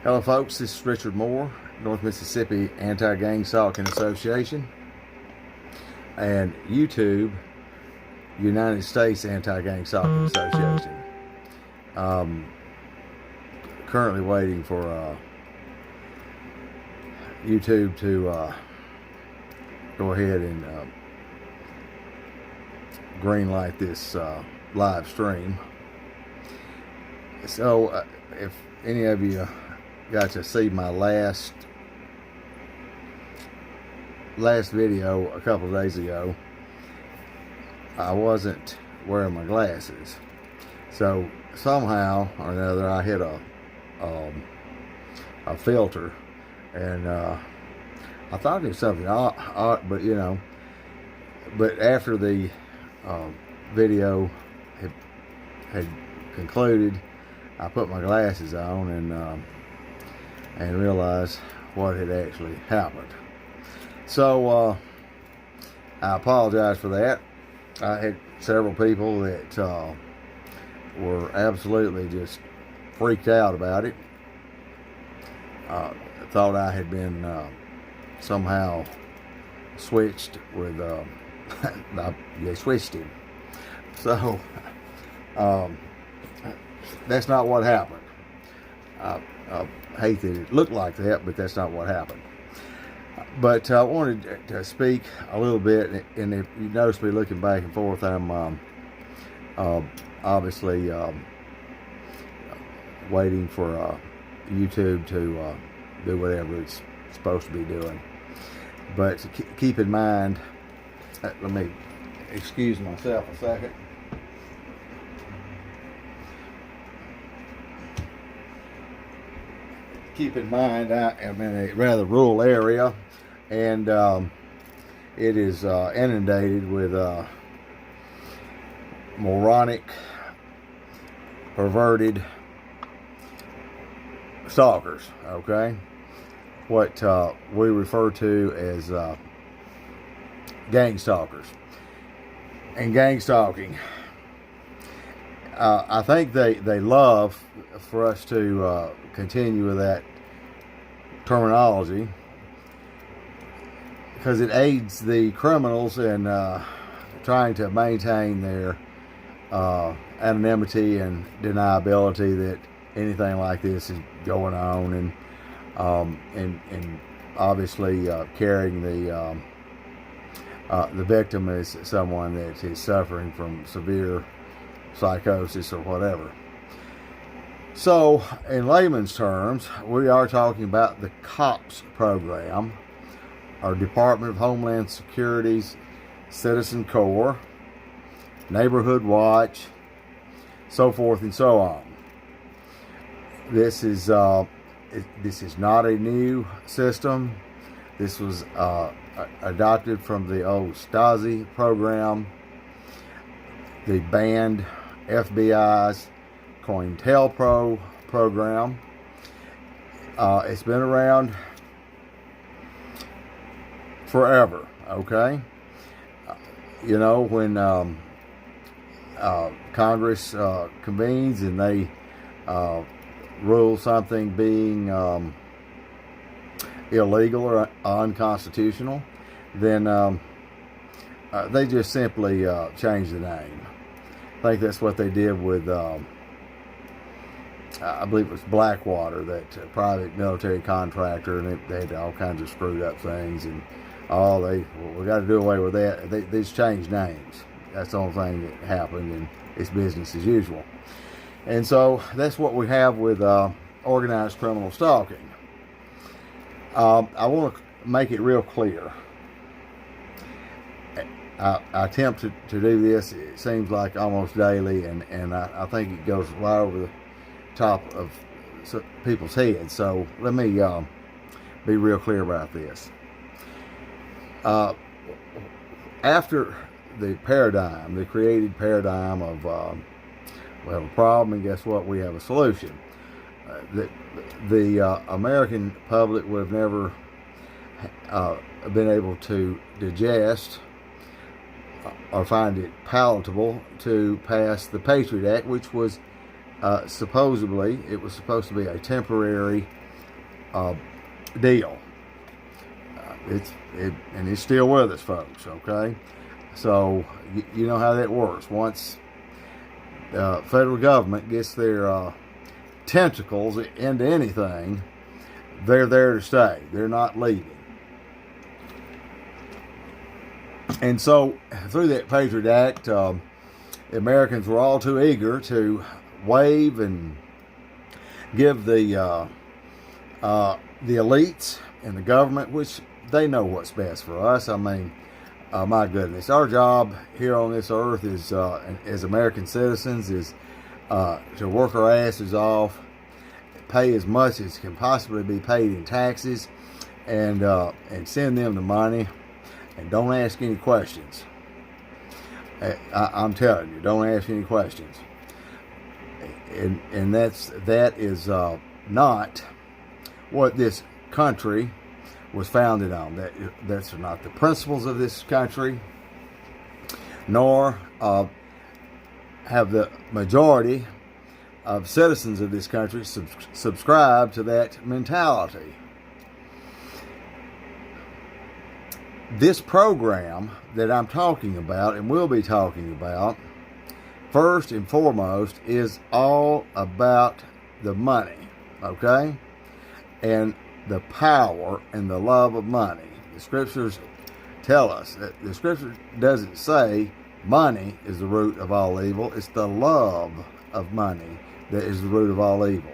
Hello folks, this is Richard Moore, North Mississippi Anti-Gang Stalking Association, and YouTube, United States Anti-Gang Stalking Association. Currently waiting for YouTube to go ahead and green light this live stream. So if any of you got to see my last video a couple of days ago, I wasn't wearing my glasses, so somehow or another I hit a filter, and I thought it was something odd, but but after the video had concluded, I put my glasses on and realized what had actually happened. So I apologize for that. I had several people that were absolutely just freaked out about it. Thought I had been somehow switched with they switched him. So that's not what happened. I hate that it looked like that, but that's not what happened. But I wanted to speak a little bit, and if you notice me looking back and forth, I'm obviously waiting for YouTube to do whatever it's supposed to be doing. But keep in mind, let me excuse myself a second. Keep in mind, I am in a rather rural area, and it is inundated with moronic, perverted stalkers, okay? What we refer to as gang stalkers. And gang stalking, I think they love for us to continue with that terminology, because it aids the criminals in trying to maintain their anonymity and deniability that anything like this is going on, and obviously carrying the victim as someone that is suffering from severe psychosis or whatever. So, in layman's terms, we are talking about the COPS program, our Department of Homeland Security's Citizen Corps, Neighborhood Watch, so forth and so on. This is not a new system. This was adopted from the old Stasi program, the banned FBI's COINTELPRO program. It's been around forever, okay? When Congress convenes and they rule something being illegal or unconstitutional, then they just simply change the name. I think that's what they did with I believe it was Blackwater, that private military contractor, and they had all kinds of screwed up things, and we got to do away with that. They just changed names. That's the only thing that happened, and it's business as usual. And so that's what we have with organized criminal stalking. I want to make it real clear. I attempt to do this, it seems like almost daily, and I think it goes right over the top of people's heads. So let me be real clear about this. After the created paradigm of we have a problem, and guess what? We have a solution. The American public would have never been able to digest or find it palatable to pass the Patriot Act, which was supposedly, it was supposed to be a temporary deal. And it's still with us, folks. Okay, so you know how that works. Once the federal government gets their tentacles into anything, they're there to stay. They're not leaving. And so, through that Patriot Act, Americans were all too eager to waive and give the elites and the government, which they know what's best for us. I mean, my goodness, our job here on this earth is, as American citizens, is to work our asses off, pay as much as can possibly be paid in taxes, and send them the money, and don't ask any questions. I'm telling you, don't ask any questions. And that is not what this country was founded on. That's not the principles of this country, nor have the majority of citizens of this country subscribe to that mentality. This program that I'm talking about and will be talking about, first and foremost, is all about the money, okay? And the power and the love of money. The scriptures tell us that the scripture doesn't say money is the root of all evil. It's the love of money that is the root of all evil.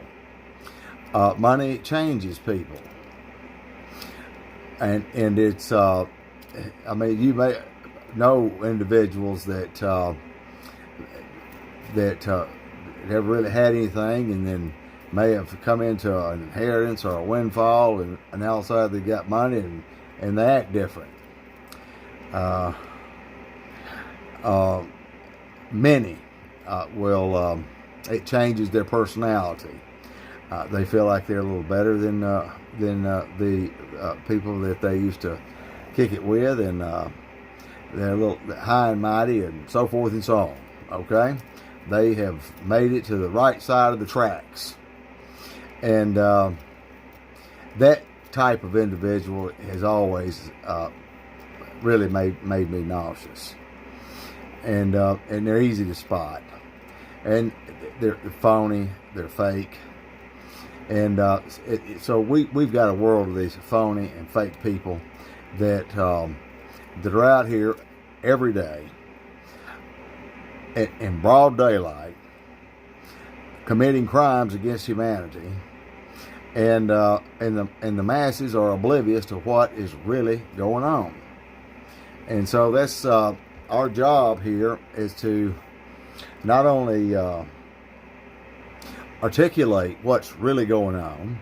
Money changes people. And it's, I mean, you may know individuals that never really had anything, and then may have come into an inheritance or a windfall, and now all of a sudden they got money, and they act different. Many will, it changes their personality. They feel like they're a little better than the people that they used to kick it with, and they're a little high and mighty, and so forth and so on. Okay, they have made it to the right side of the tracks, and that type of individual has always really made me nauseous, and they're easy to spot, and they're phony, they're fake. And so we've got a world of these phony and fake people that are out here every day in broad daylight, committing crimes against humanity, and the masses are oblivious to what is really going on. And so that's our job here, is to not only articulate what's really going on,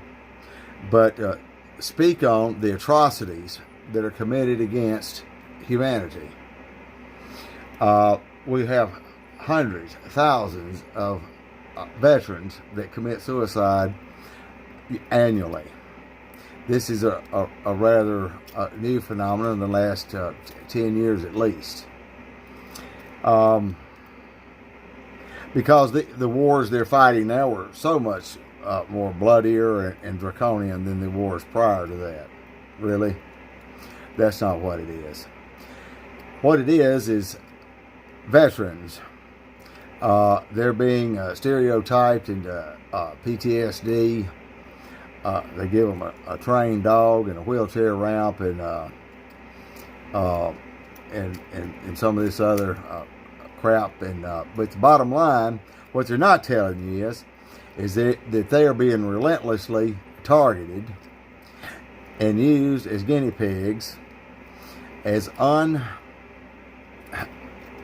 but speak on the atrocities that are committed against humanity. We have hundreds, thousands of veterans that commit suicide annually. This is a rather new phenomenon in the last 10 years at least. Because the wars they're fighting now are so much more bloodier and draconian than the wars prior to that. Really? That's not what it is. What it is veterans. They're being stereotyped into PTSD. They give them a trained dog and a wheelchair ramp and some of this other crap. But the bottom line, what they're not telling you is that they are being relentlessly targeted and used as guinea pigs, as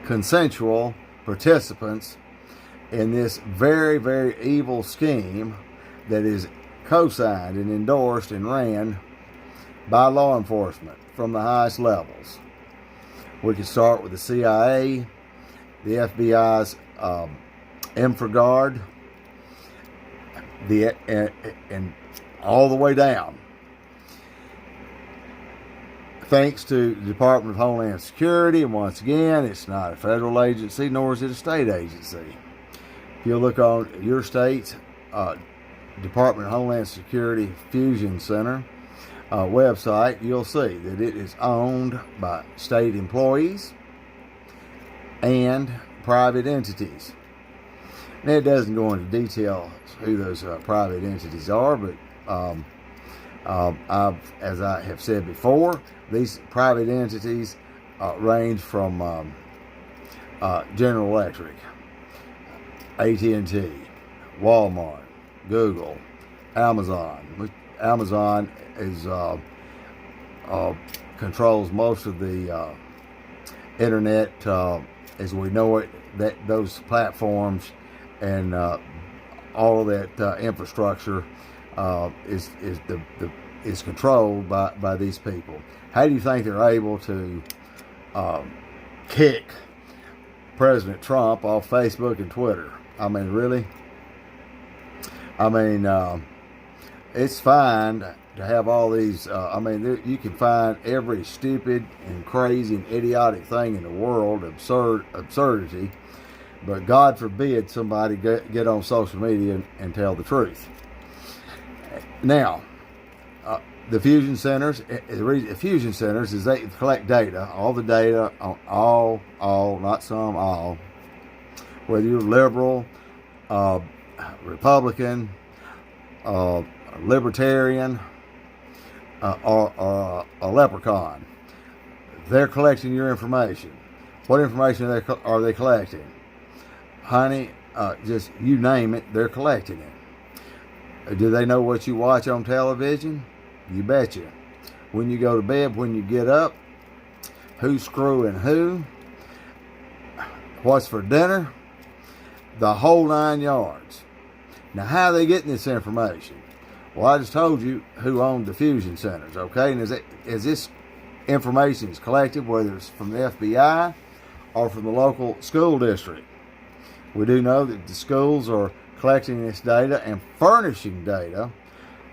unconsensual participants in this very, very evil scheme that is co-signed and endorsed and ran by law enforcement from the highest levels. We could start with the CIA, the FBI's InfraGard, and all the way down. Thanks to the Department of Homeland Security, and once again, it's not a federal agency, nor is it a state agency. If you look on your state's Department of Homeland Security Fusion Center website, you'll see that it is owned by state employees and private entities. And it doesn't go into detail who those private entities are, but as I have said before, these private entities range from General Electric, AT&T, Walmart, Google, Amazon. Amazon is controls most of the internet as we know it. Those platforms and all of that infrastructure is controlled by these people. How do you think they're able to kick President Trump off Facebook and Twitter? I mean, really? I mean, it's fine to have all these. I mean, you can find every stupid and crazy and idiotic thing in the world, absurdity. But God forbid somebody get on social media and tell the truth. Now, the fusion centers. The reason fusion centers is they collect data, all the data on all, not some, all. Whether you're liberal, Republican, libertarian, or a leprechaun, they're collecting your information. What information are they collecting? Honey, just you name it, they're collecting it. Do they know what you watch on television? You betcha. When you go to bed, when you get up, who's screwing who, what's for dinner, the whole 9 yards. Now, how are they getting this information? Well, I just told you who owned the fusion centers, okay? And as this information is collected, whether it's from the FBI or from the local school district, we do know that the schools are collecting this data and furnishing data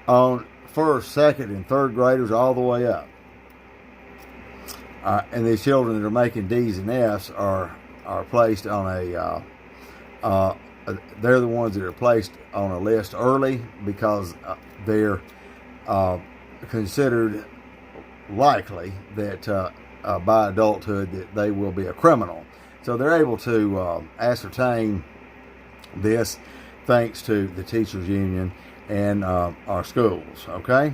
on first, second, and third graders all the way up. And these children that are making D's and F's are placed on they're the ones that are placed on a list early because they're considered likely that by adulthood that they will be a criminal. So they're able to ascertain this thanks to the teachers union and our schools, okay?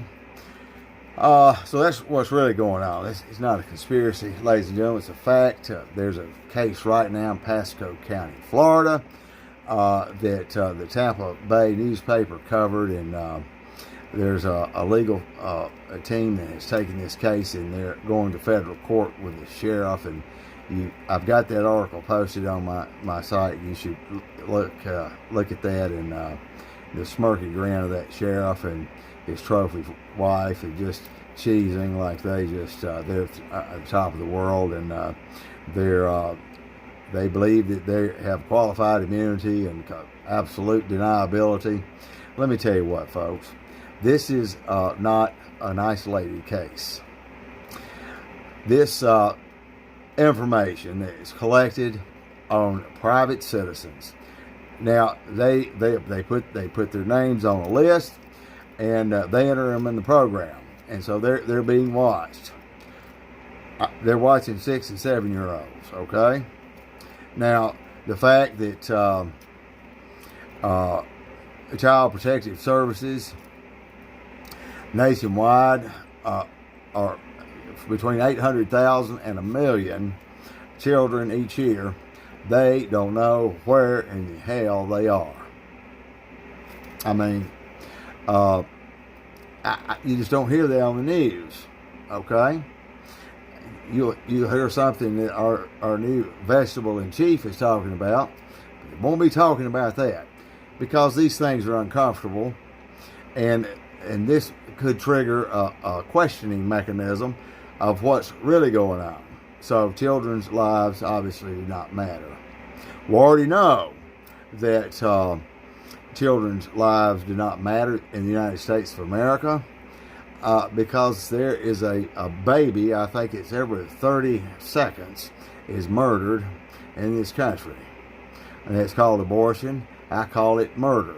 So that's what's really going on. It's not a conspiracy, ladies and gentlemen. It's a fact. There's a case right now in Pasco County, Florida, that the Tampa Bay newspaper covered, and there's a legal team that has taken this case, and they're going to federal court with the sheriff. And I've got that article posted on my site. You should look at that, and the smirky grin of that sheriff and his trophy wife are just cheesing like they're at the top of the world, and they believe that they have qualified immunity and absolute deniability. Let me tell you what, folks, this is not an isolated case. This information that is collected on private citizens. Now they put their names on a list, and they enter them in the program, and so they're being watched. They're watching 6 and 7 year olds. Okay. Now the fact that Child Protective Services nationwide are between 800,000 and 1 million children each year. They don't know where in the hell they are. I mean, you just don't hear that on the news, okay? You hear something that our new vegetable in chief is talking about. They won't be talking about that because these things are uncomfortable, and this could trigger a questioning mechanism of what's really going on. So children's lives obviously do not matter. We already know that children's lives do not matter in the United States of America because there is a baby, I think it's every 30 seconds, is murdered in this country. And it's called abortion. I call it murder.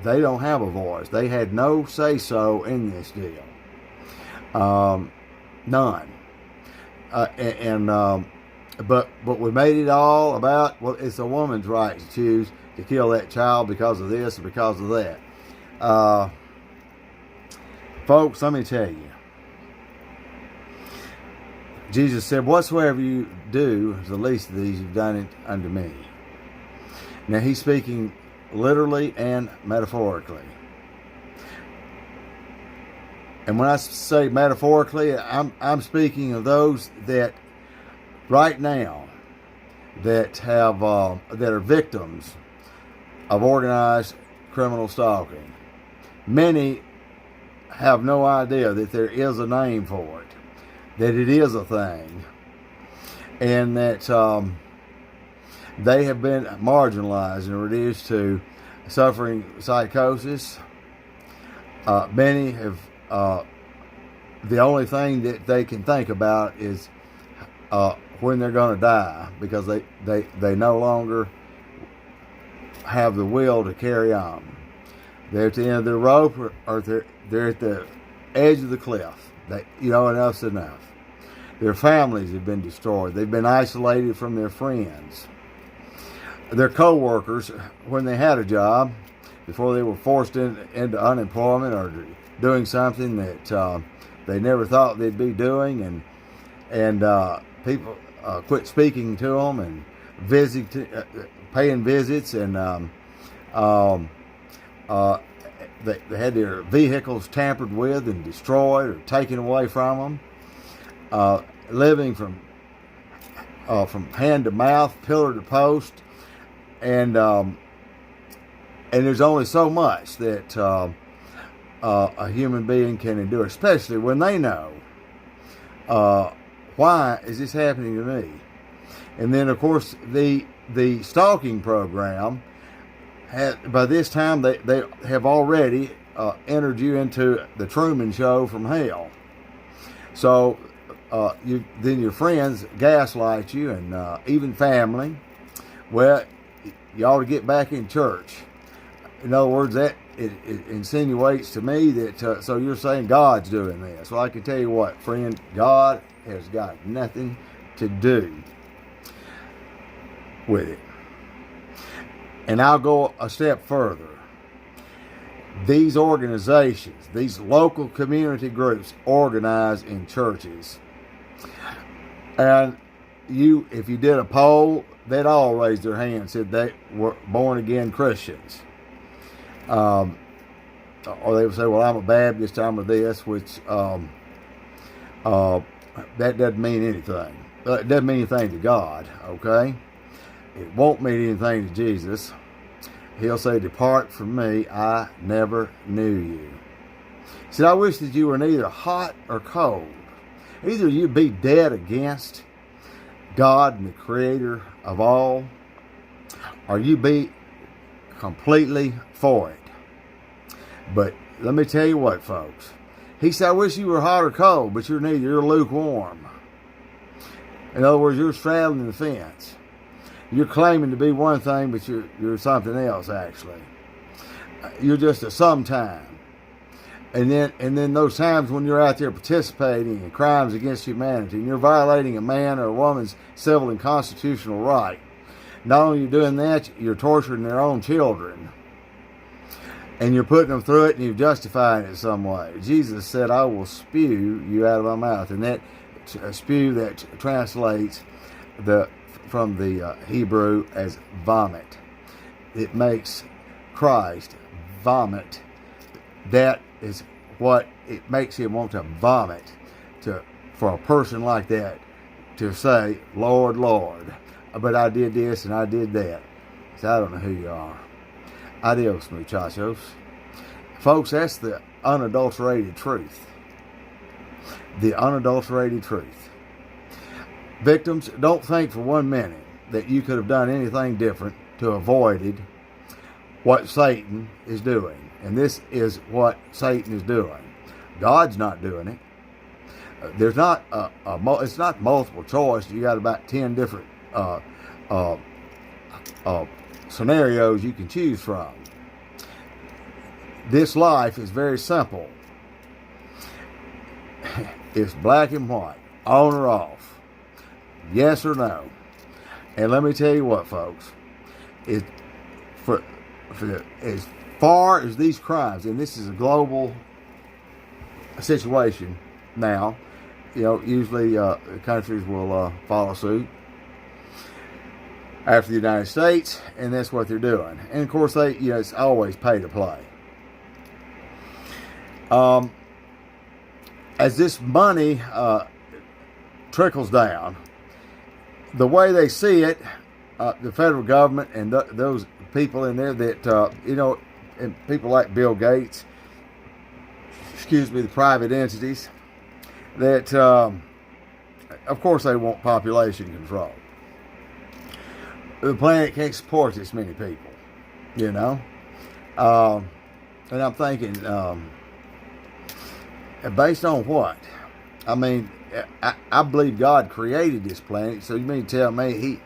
they don't have a voice. They had no say-so in this deal. None. But we made it all about, well, it's a woman's right to choose to kill that child because of this or because of that. Folks, let me tell you. Jesus said, whatsoever you do to the least of these, you've done it unto me. Now, he's speaking literally and metaphorically. And when I say metaphorically, I'm speaking of those that right now that have that are victims of organized criminal stalking. Many have no idea that there is a name for it, that it is a thing, and that they have been marginalized and reduced to suffering psychosis. Many have, the only thing that they can think about is when they're going to die, because they no longer have the will to carry on. They're at the end of the rope, or they're at the edge of the cliff. Enough's enough. Their families have been destroyed. They've been isolated from their friends. Their co-workers, when they had a job, before they were forced into unemployment or doing something that they never thought they'd be doing, and people quit speaking to them and paying visits, and they had their vehicles tampered with and destroyed or taken away from them. Living from hand to mouth, pillar to post, and there's only so much that a human being can endure, especially when they know why is this happening to me. And then, of course, the stalking program, by this time they have already entered you into the Truman Show from hell. So then your friends gaslight you, and even family. Well, you ought to get back in church. In other words, that it insinuates to me that so you're saying God's doing this. Well, I can tell you what, friend, God has got nothing to do with it. And I'll go a step further. These organizations, these local community groups, organize in churches. And if you did a poll, they'd all raise their hand and said they were born-again Christians. Or they would say, well, I'm a Baptist, I'm a this, which that doesn't mean anything. It doesn't mean anything to God, okay? It won't mean anything to Jesus. He'll say, depart from me, I never knew you. He said, I wish that you were neither hot or cold. Either you be dead against God and the creator of all, or you be completely for it. But let me tell you what, folks. He said, I wish you were hot or cold, but you're neither. You're lukewarm. In other words, you're straddling the fence. You're claiming to be one thing, but you're something else, actually. You're just a sometime. And then those times when you're out there participating in crimes against humanity, and you're violating a man or a woman's civil and constitutional right, not only are you doing that, you're torturing their own children. And you're putting them through it, and you're justifying it some way. Jesus said, I will spew you out of my mouth. And that spew, that translates from the Hebrew as vomit. It makes Christ vomit. That is what it makes him want to vomit, for a person like that to say, Lord, Lord, but I did this and I did that. So I don't know who you are. Adios, muchachos. Folks, that's the unadulterated truth. The unadulterated truth. Victims, don't think for 1 minute that you could have done anything different to avoid what Satan is doing. And this is what Satan is doing. God's not doing it. There's not it's not multiple choice. You got about 10 different scenarios you can choose from. this life is very simple. It's black and white, on or off, yes or no. And let me tell you what, folks, it for as far as these crimes, and this is a global situation now, usually countries will follow suit after the United States, and that's what they're doing. And of course, it's always pay to play. As this money trickles down, the way they see it, the federal government and those people in there that, and people like Bill Gates, the private entities, that, of course, they want population control. The planet can't support this many people, and I'm thinking, based on what? I mean, I believe God created this planet, so you mean to tell me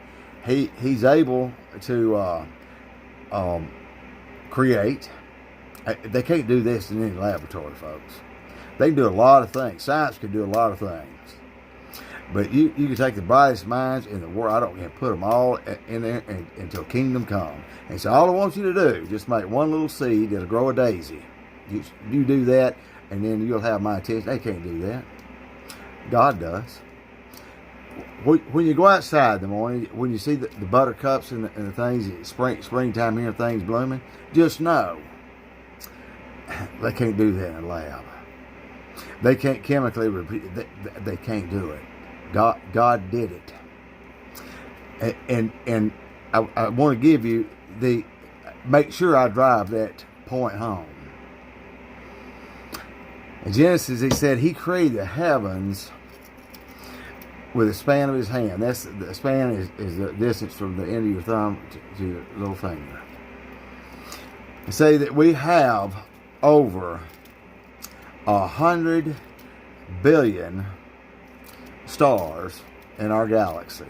he's able to create? They can't do this in any laboratory, folks. They can do a lot of things. Science can do a lot of things. But you can take the brightest minds in the world, I don't care, put them all in there until kingdom come. And so all I want you to do, just make one little seed that'll grow a daisy. You do that, and then you'll have my attention. They can't do that. God does. When you go outside in the morning, when you see the buttercups and the things, springtime here, things blooming, just know they can't do that in a lab. They can't chemically repeat. They can't do it. God did it. And I want to give you make sure I drive that point home. In Genesis, he said he created the heavens with a span of his hand. That's the span is the distance from the end of your thumb to your little finger. And say that we have over 100 billion stars in our galaxy,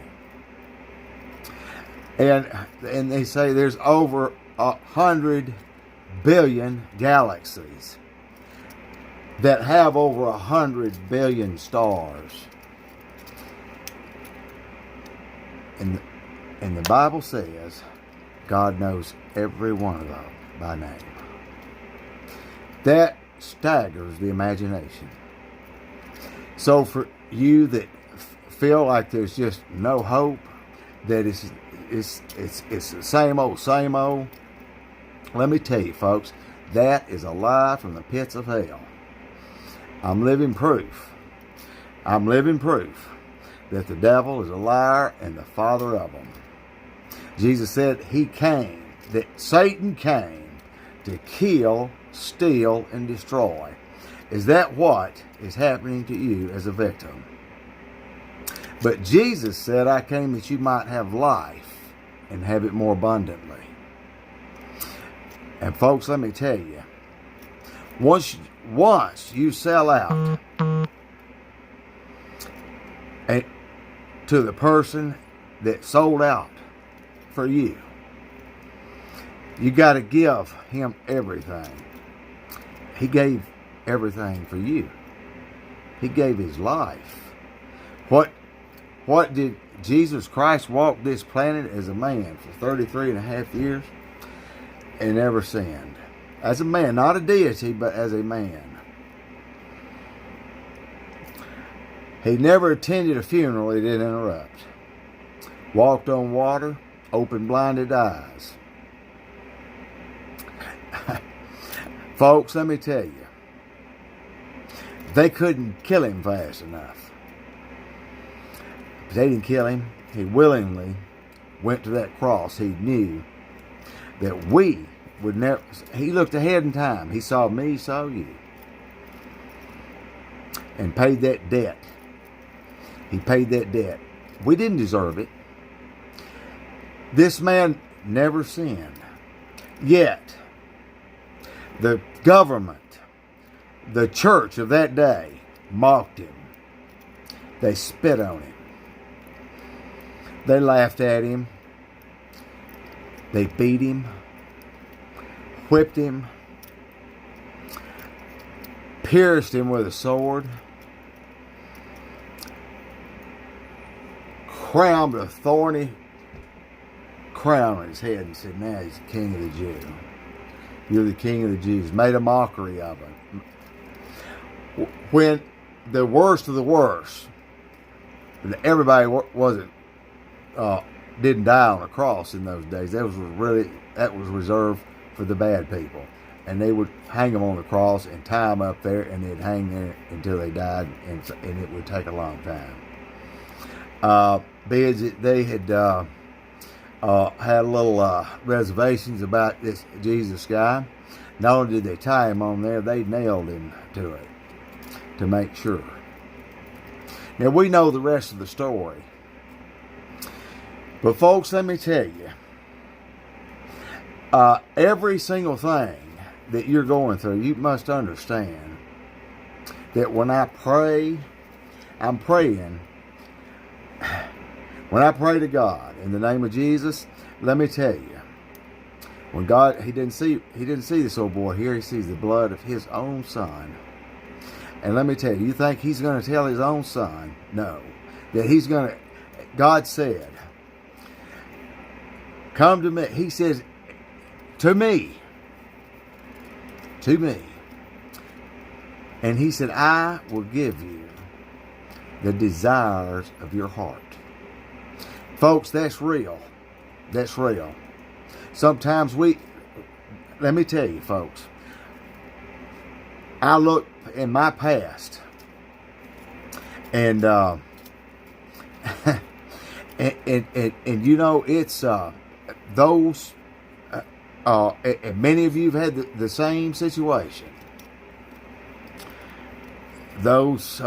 and they say there's over 100 billion galaxies that have over 100 billion stars. And the Bible says God knows every one of them by name. That staggers the imagination. So for you that feel like there's just no hope, that it's the same old, let me tell you, folks, that is a lie from the pits of hell. I'm living proof that the devil is a liar and the father of them. Jesus said that Satan came to kill, steal, and destroy. Is that what is happening to you as a victim? But Jesus said, I came that you might have life and have it more abundantly. And folks, let me tell you, once you sell out to the person that sold out for you, you got to give him everything. He gave everything for you. He gave his life. What did Jesus Christ walk this planet as a man for 33 and a half years and never sinned? As a man, not a deity, but as a man. He never attended a funeral he didn't interrupt. Walked on water, opened blinded eyes. Folks, let me tell you, they couldn't kill him fast enough. They didn't kill him. He willingly went to that cross. He knew that we would never. He looked ahead in time. He saw me, he saw you, and paid that debt. He paid that debt. We didn't deserve it. This man never sinned. Yet, the government, the church of that day, mocked him. They spit on him. They laughed at him. They beat him, whipped him, pierced him with a sword, crowned a thorny crown on his head, and said, now he's the king of the Jews. You're the king of the Jews. Made a mockery of him. When the worst of the worst, everybody didn't die on a cross in those days. That was reserved for the bad people, and they would hang them on the cross and tie them up there, and they'd hang there until they died, and it would take a long time. They had had little reservations about this Jesus guy. Not only did they tie him on there, they nailed him to it to make sure. Now, we know the rest of the story. But folks, let me tell you, every single thing that you're going through, you must understand that when I pray, I'm praying. When I pray to God in the name of Jesus, let me tell you, when God, he didn't see this old boy here, he sees the blood of his own son. And let me tell you, you think he's going to tell his own son? No. That he's going to, God said, come to me. He says, to me. And he said, I will give you the desires of your heart. Folks, that's real. That's real. Sometimes let me tell you, folks, I look in my past, and and you know, it's those, and many of you have had the same situation. Those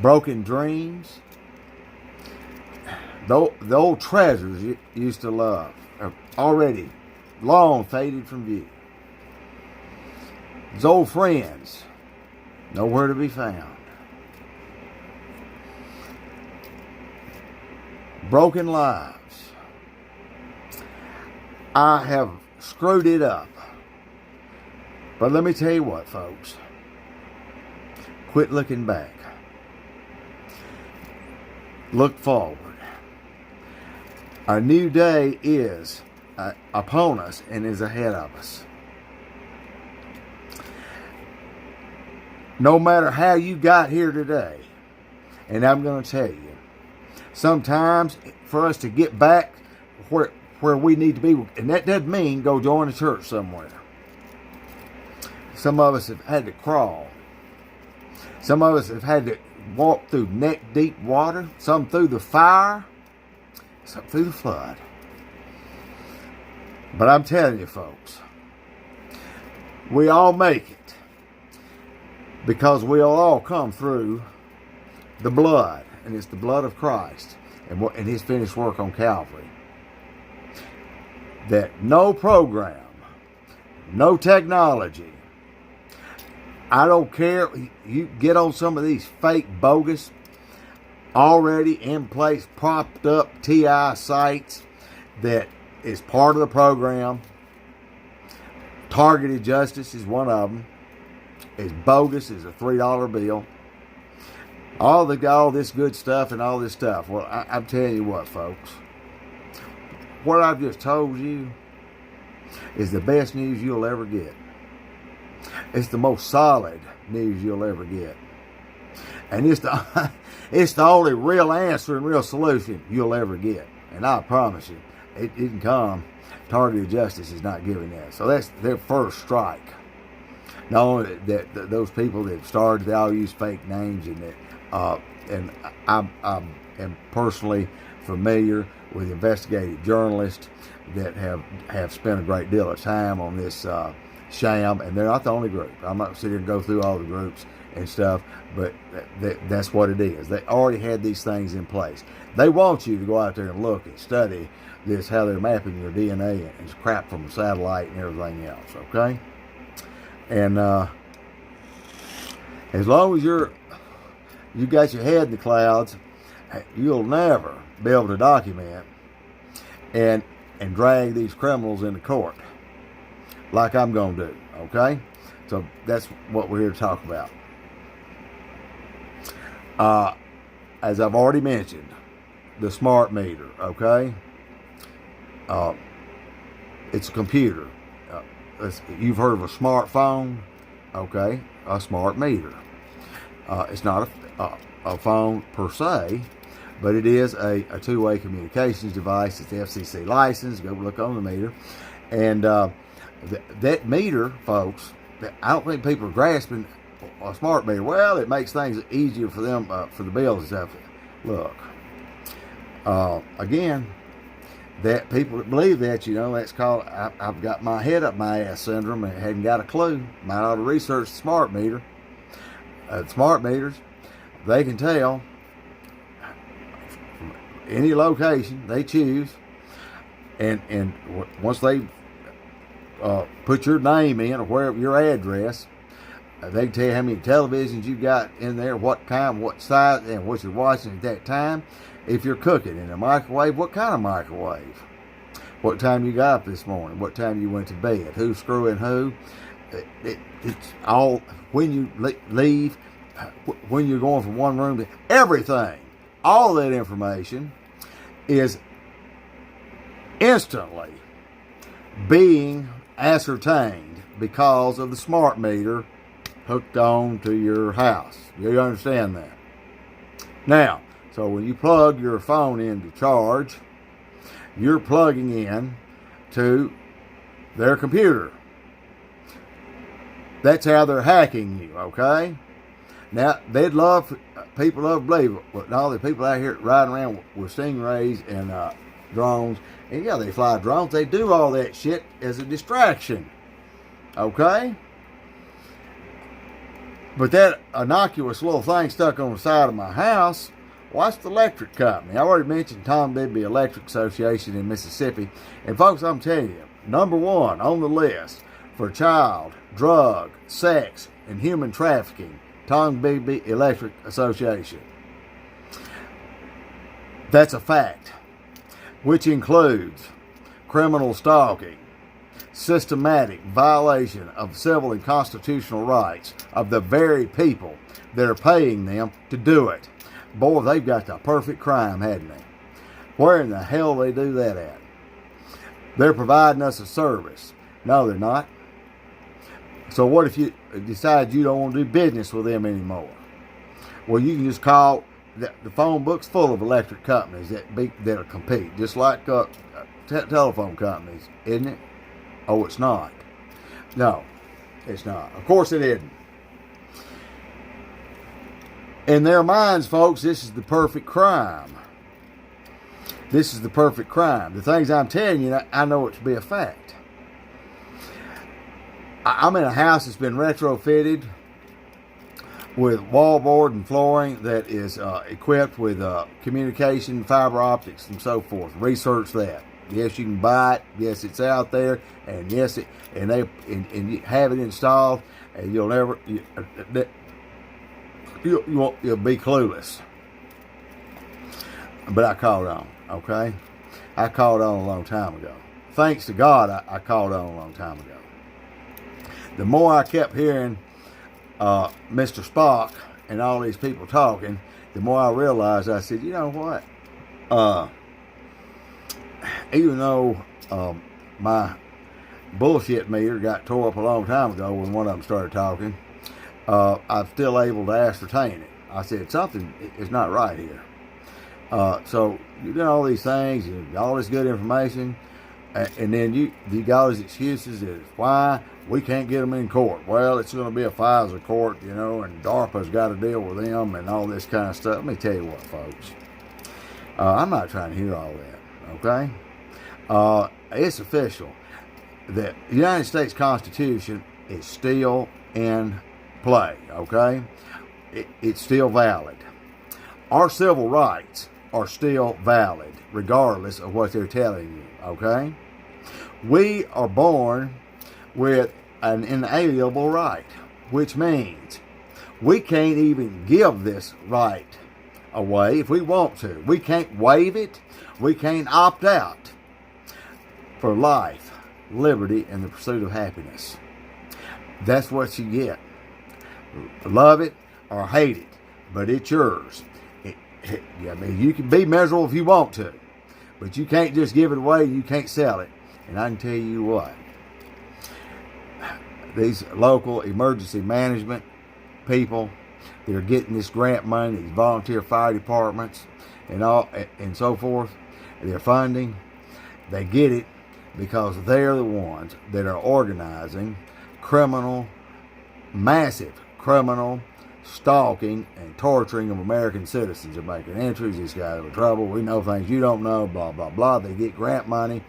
broken dreams, the old treasures you used to love are already long faded from view. Those old friends, nowhere to be found. Broken lives. I have screwed it up. But let me tell you what, folks. Quit looking back. Look forward. A new day is upon us and is ahead of us. No matter how you got here today, and I'm going to tell you, sometimes for us to get back where we need to be, and that doesn't mean go join a church somewhere. Some of us have had to crawl. Some of us have had to walk through neck-deep water, some through the fire, some through the flood. But I'm telling you, folks, we all make it because we'll all come through the blood, and it's the blood of Christ and his finished work on Calvary. That no program, no technology, I don't care, you get on some of these fake, bogus, already in place, propped up TI sites that is part of the program. Targeted justice is one of them. It's bogus as a $3 bill. All this good stuff and all this stuff. Well, I'm telling you what, folks. What I've just told you is the best news you'll ever get. It's the most solid news you'll ever get. And it's the only real answer and real solution you'll ever get. And I promise you, it can come. Targeted justice is not giving that. So that's their first strike. Not only that those people that started, they all use fake names, and I am personally familiar with investigative journalists that have spent a great deal of time on this sham, and they're not the only group. I'm not sitting here and go through all the groups and stuff, but that's what it is. They already had these things in place. They want you to go out there and look and study this, how they're mapping your DNA and crap from a satellite and everything else, okay? And as long as you got your head in the clouds, you'll never be able to document and drag these criminals into court. like I'm going to do, okay? So that's what we're here to talk about. As I've already mentioned, the smart meter, okay? It's a computer. You've heard of a smartphone, okay? A smart meter. It's not a phone per se, but it is a two-way communications device. It's FCC licensed. Go look on the meter. And that meter, folks, I don't think people are grasping a smart meter. Well, it makes things easier for them, for the bills and stuff. Look, again, that people that believe that, that's called, I've got my head up my ass syndrome and hadn't got a clue. Might ought to research the smart meter. Smart meters, they can tell from any location they choose, and once they put your name in or wherever your address, they can tell you how many televisions you got in there, what kind, what size, and what you're watching at that time. If you're cooking in a microwave, what kind of microwave? What time you got up this morning? What time you went to bed? Who's screwing who? It's all when you leave, when you're going from one room to everything. All that information is instantly being ascertained because of the smart meter hooked on to your house. You understand that? Now, so when you plug your phone into charge, you're plugging in to their computer. That's how they're hacking you, okay? Now, people love to believe it, but all the people out here riding around with stingrays and drones, and yeah, they fly drones, they do all that shit as a distraction, okay? But that innocuous little thing stuck on the side of my house, well, that's the electric company. I already mentioned Tom Bibby Electric Association in Mississippi. And folks, I'm telling you, number one on the list for child, drug, sex, and human trafficking, Tom Bibby Electric Association. That's a fact, which includes criminal stalking, systematic violation of civil and constitutional rights of the very people that are paying them to do it. Boy, they've got the perfect crime, hadn't they? Where in the hell do they do that at? They're providing us a service. No, they're not. So what if you decide you don't want to do business with them anymore? Well, you can just call. The phone book's full of electric companies that'll compete, just like telephone companies, isn't it? Oh, it's not. No, it's not. Of course it isn't. In their minds, folks, this is the perfect crime. This is the perfect crime. The things I'm telling you, I know it to be a fact. I'm in a house that's been retrofitted with wallboard and flooring that is equipped with communication, fiber optics, and so forth. Research that. Yes, you can buy it. Yes, it's out there, and yes, and you have it installed, and you'll never. You'll be clueless. But I called on, okay? I called on a long time ago. Thanks to God, I called on a long time ago. The more I kept hearing Mr. Spock and all these people talking, the more I realized, I said, you know what? Even though my bullshit meter got tore up a long time ago when one of them started talking, I'm still able to ascertain it. I said, something is not right here. So you do all these things, you got all this good information, and then you got all these excuses as why we can't get them in court. Well, it's going to be a FISA court, and DARPA's got to deal with them and all this kind of stuff. Let me tell you what, folks. I'm not trying to hear all that, okay? It's official that the United States Constitution is still in play, okay? It's still valid. Our civil rights are still valid, regardless of what they're telling you, okay? We are born with an inalienable right, which means we can't even give this right away if we want to. We can't waive it. We can't opt out for life, liberty, and the pursuit of happiness. That's what you get. Love it or hate it, but it's yours. I mean, you can be miserable if you want to, but you can't just give it away. You can't sell it. And I can tell you what, these local emergency management people that are getting this grant money, these volunteer fire departments and all and so forth, their funding, they get it because they're the ones that are organizing massive criminal stalking and torturing of American citizens. They're making entries, these guys are in trouble, we know things you don't know, blah, blah, blah. They get grant money.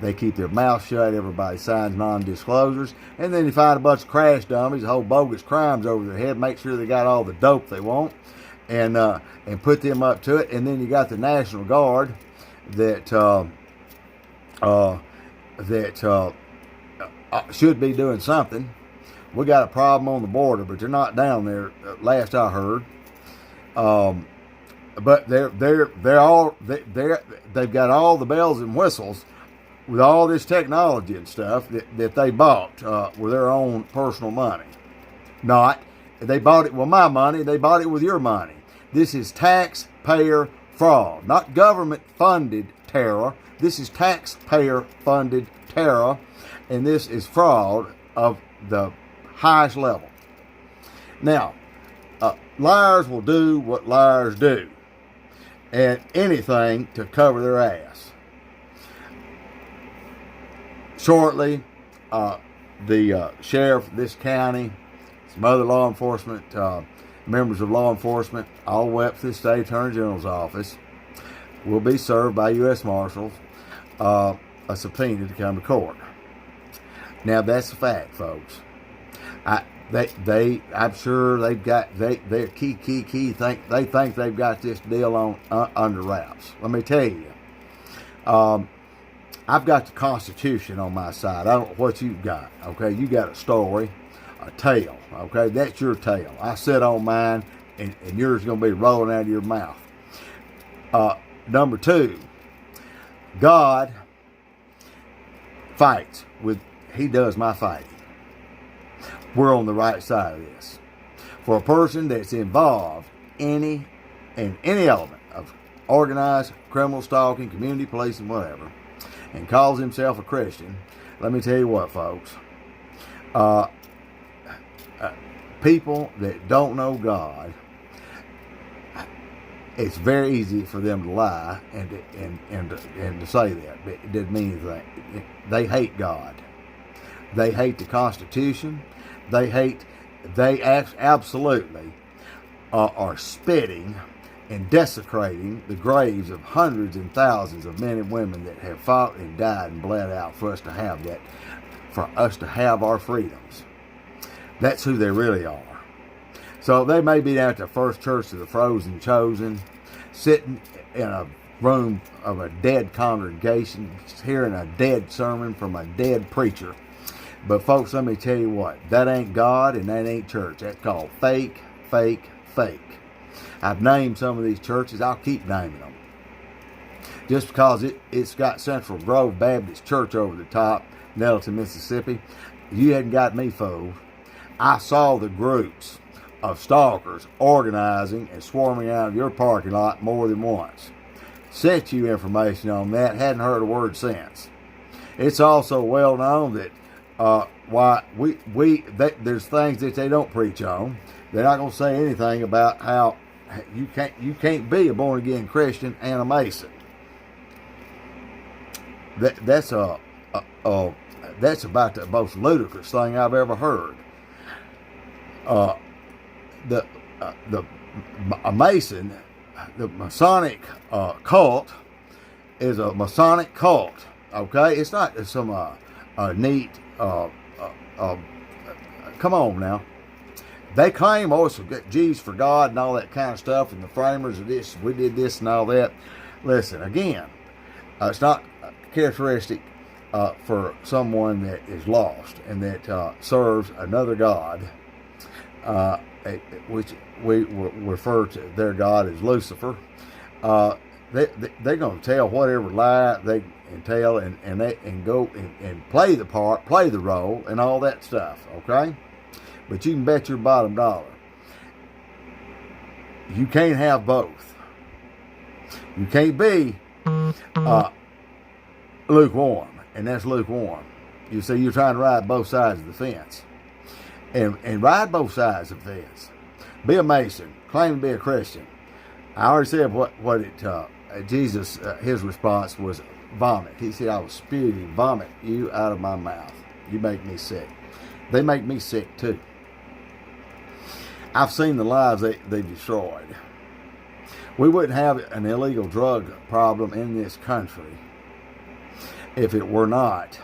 They keep their mouth shut. Everybody signs non-disclosures. And then you find a bunch of crash dummies, whole bogus crimes over their head, make sure they got all the dope they want, and put them up to it. And then you got the National Guard that should be doing something. We got a problem on the border, but they're not down there, last I heard. But they've got all the bells and whistles with all this technology and stuff that they bought with their own personal money. They bought it with my money, they bought it with your money. This is taxpayer fraud, not government-funded terror. This is taxpayer-funded terror, and this is fraud of the highest level. Now, liars will do what liars do, and anything to cover their ass. Shortly, the sheriff of this county, some other law enforcement, members of law enforcement, all the way up to the state attorney general's office, will be served by U.S. Marshals a subpoena to come to court. Now, that's a fact, folks. I'm sure they've got they're key think they've got this deal on under wraps. Let me tell you, I've got the Constitution on my side. I don't know what you got. Okay, you got a story, a tale. Okay, that's your tale. I sit on mine, and yours is gonna be rolling out of your mouth. Number two, God fights with. He does my fighting. We're on the right side of this. For a person that's involved in any element of organized criminal stalking, community policing, whatever, and calls himself a Christian, let me tell you what, folks. People that don't know God, it's very easy for them to lie and to say that, but it doesn't mean anything. They hate God. They hate the Constitution. They absolutely are spitting and desecrating the graves of hundreds and thousands of men and women that have fought and died and bled out for us to have that, for us to have our freedoms. That's who they really are. So they may be down at the First Church of the Frozen Chosen, sitting in a room of a dead congregation, hearing a dead sermon from a dead preacher. But folks, let me tell you what, that ain't God and that ain't church. That's called fake, fake, fake. I've named some of these churches. I'll keep naming them. Just because it's got Central Grove Baptist Church over the top, Nettleton, Mississippi, you hadn't got me fooled. I saw the groups of stalkers organizing and swarming out of your parking lot more than once. Sent you information on that, hadn't heard a word since. It's also well known that there's things that they don't preach on. They're not going to say anything about how you can't be a born again Christian and a Mason. That's about the most ludicrous thing I've ever heard. A Mason, the Masonic cult, is a Masonic cult. Okay, it's not some neat. Come on now. They claim also get G's for God and all that kind of stuff, and the framers of this, we did this and all that. Listen, again, it's not characteristic for someone that is lost and that serves another God, which we refer to their God as Lucifer. They're going to tell whatever lie and tell and go and play the part, play the role, and all that stuff. Okay, but you can bet your bottom dollar you can't have both. You can't be lukewarm, and that's lukewarm. You see, you're trying to ride both sides of the fence, and ride both sides of the fence. Be a Mason, claim to be a Christian. I already said what Jesus, his response was vomit. He said, I will spew you, vomit you out of my mouth. You make me sick. They make me sick too. I've seen the lives they've destroyed. We wouldn't have an illegal drug problem in this country if it were not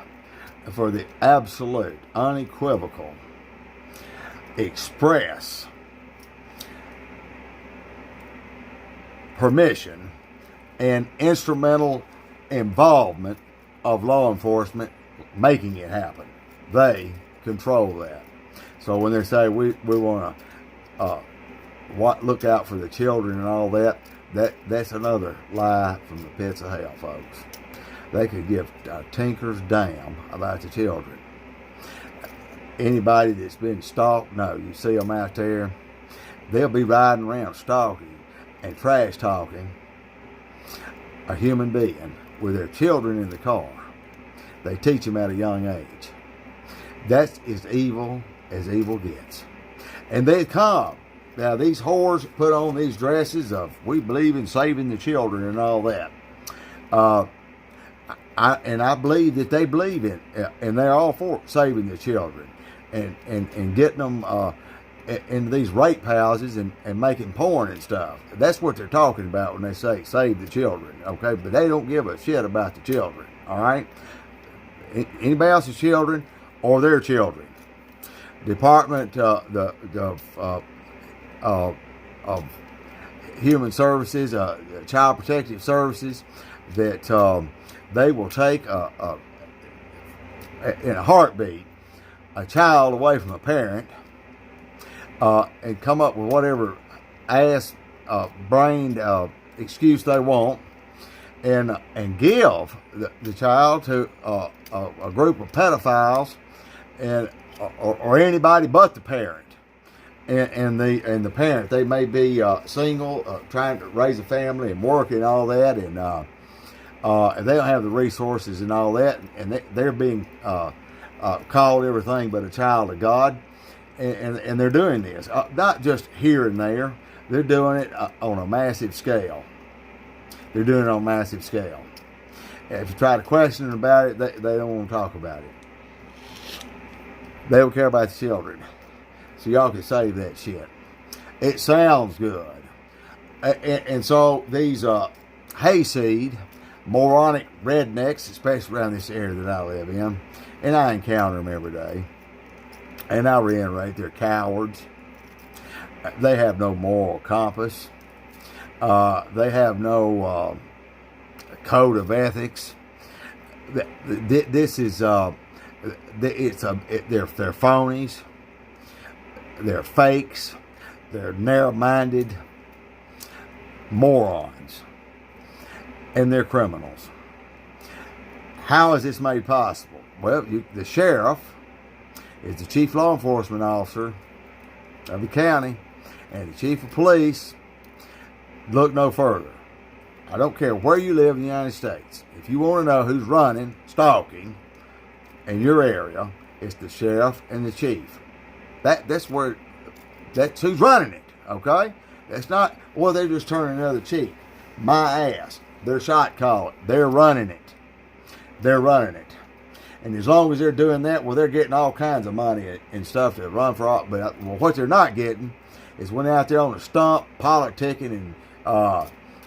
for the absolute, unequivocal, express permission and instrumental involvement of law enforcement making it happen. They control that. So when they say we want to look out for the children and all that, that's another lie from the pits of hell, folks. They could give a tinker's damn about the children. Anybody that's been stalked, no, you see them out there, they'll be riding around stalking and trash talking a human being with their children in the car. They teach them at a young age. That's as evil gets. And they come. Now, these whores put on these dresses of, we believe in saving the children and all that. I believe that they believe in, and they're all for saving the children and getting them into these rape houses and making porn and stuff. That's what they're talking about when they say save the children, okay? But they don't give a shit about the children, all right? Anybody else's children or their children. Department of Human Services, Child Protective Services, that they will take in a heartbeat a child away from a parent and come up with whatever brained excuse they want and give the child to a group of pedophiles or anybody but the parent. And the parent, they may be single, trying to raise a family and work and all that, and they don't have the resources and all that, and they're being called everything but a child of God, and they're doing this not just here and there. They're doing it on a massive scale. They're doing it on a massive scale. If you try to question them about it, they don't want to talk about it. They don't care about the children. So y'all can save that shit. It sounds good. And so these hayseed, moronic rednecks, especially around this area that I live in, and I encounter them every day, and I reiterate, they're cowards. They have no moral compass. They have no code of ethics. This is they're phonies. They're fakes. They're narrow-minded morons. And they're criminals. How is this made possible? Well, the sheriff is the chief law enforcement officer of the county, and the chief of police. Look no further. I don't care where you live in the United States. If you want to know who's running, stalking in your area, it's the sheriff and the chief. That's who's running it, okay? That's not, well, they're just turning another cheek. My ass. They're shot calling. They're running it. They're running it. And as long as they're doing that, well, they're getting all kinds of money and stuff to run for all. But what they're not getting is when they're out there on the stump, politicking, and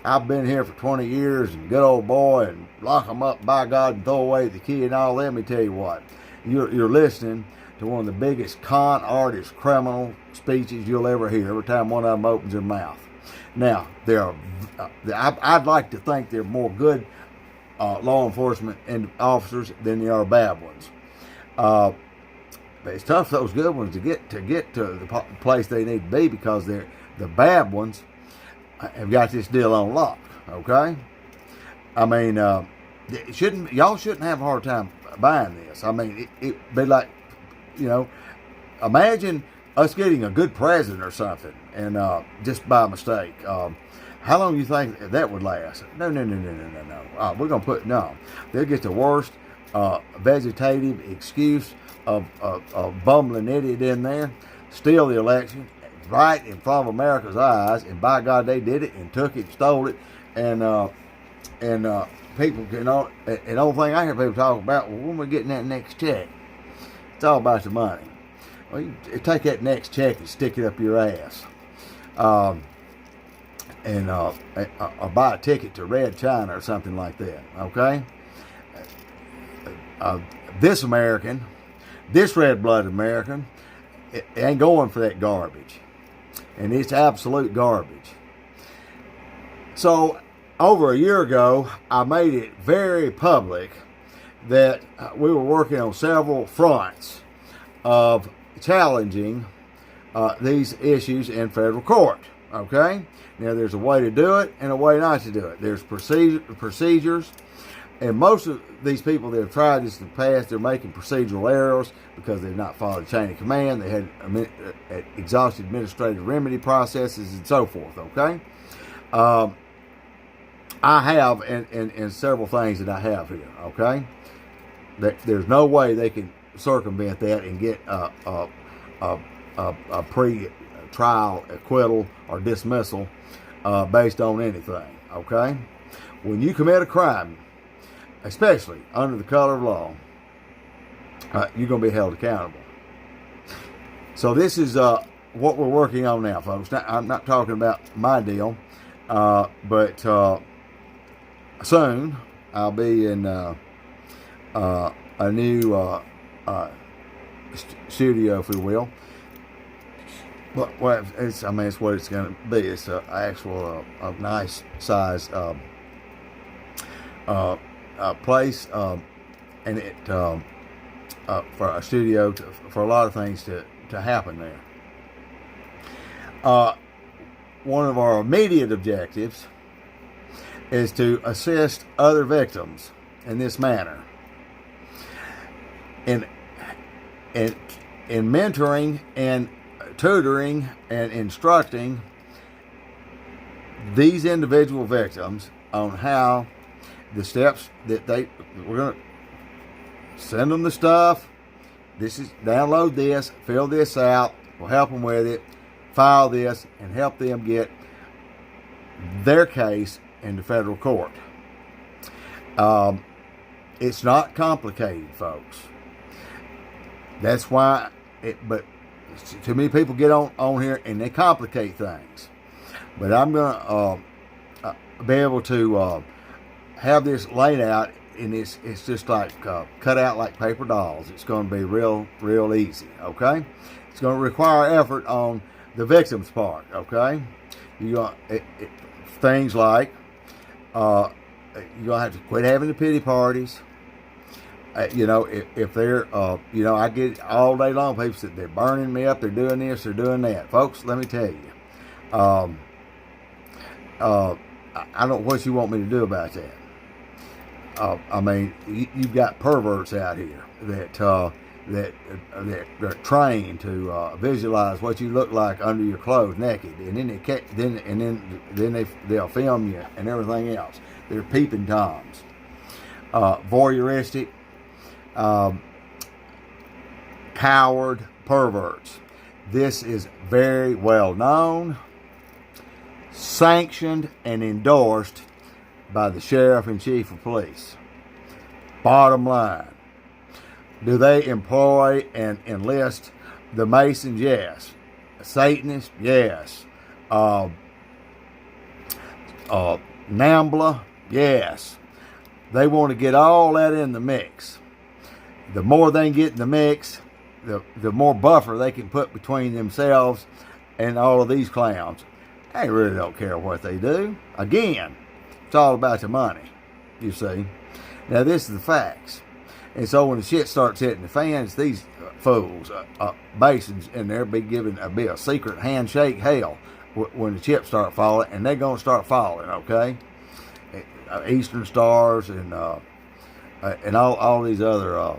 I've been here for 20 years, and good old boy, and lock them up, by God, and throw away the key and all. Let me tell you what. You're listening to one of the biggest con artist criminal speeches you'll ever hear every time one of them opens their mouth. Now, I'd like to think they're more good law enforcement and officers than they are bad ones. But it's tough for those good ones to get to the place they need to be, because the bad ones have got this deal on lock. Okay, I mean, y'all shouldn't have a hard time buying this. I mean, it'd be like, you know, imagine us getting a good president or something, and just by mistake. How long do you think that would last? No. We're gonna put no. They'll get the worst vegetative excuse of bumbling idiot in there, steal the election right in front of America's eyes, and by God, they did it and took it, stole it, and people, you know, and the only thing I hear people talk about, well, when we're getting that next check, it's all about the money. Well, you take that next check and stick it up your ass, or buy a ticket to Red China or something like that. Okay, this American, this red-blooded American, it ain't going for that garbage, and it's absolute garbage. So, over a year ago, I made it very public that we were working on several fronts of challenging these issues in federal court. Okay? Now, there's a way to do it and a way not to do it. There's procedures, and most of these people that have tried this in the past, they're making procedural errors because they've not followed the chain of command. They had exhausted administrative remedy processes and so forth. Okay? I have, and several things that I have here, okay? There's no way they can circumvent that and get a pre-trial acquittal or dismissal based on anything, okay? When you commit a crime, especially under the color of law, you're going to be held accountable. So this is what we're working on now, folks. Now, I'm not talking about my deal, but soon I'll be in a new studio, if we will. Well, it's what it's going to be. It's an actual a nice size place, and it for a studio for a lot of things to happen there. One of our immediate objectives is to assist other victims in this manner, in mentoring and tutoring and instructing these individual victims on how the steps that we're going to send them the stuff. Download this, fill this out, we'll help them with it, file this, and help them get their case into federal court. It's not complicated, folks. That's why but too many people get on here and they complicate things. But I'm going to be able to have this laid out, and it's just like cut out like paper dolls. It's going to be real easy, okay? It's going to require effort on the victim's part, okay? Things like you're going to have to quit having the pity parties. If they're, I get all day long people say they're burning me up, they're doing this, they're doing that. Folks, let me tell you, I don't know what you want me to do about that. You've got perverts out here that are trained to visualize what you look like under your clothes, naked, and then they'll film you and everything else. They're peeping toms, voyeuristic, coward perverts. This is very well known, sanctioned, and endorsed by the sheriff and chief of police. Bottom line, do they employ and enlist the Masons? Yes. Satanists? Yes. NAMBLA? Yes. They want to get all that in the mix. The more they can get in the mix, the more buffer they can put between themselves and all of these clowns. They really don't care what they do. Again, it's all about the money, you see. Now, this is the facts. And so when the shit starts hitting the fans, these fools, Masons in there, be a secret handshake hell when the chips start falling, and they're going to start falling, okay? Eastern Stars and and all these other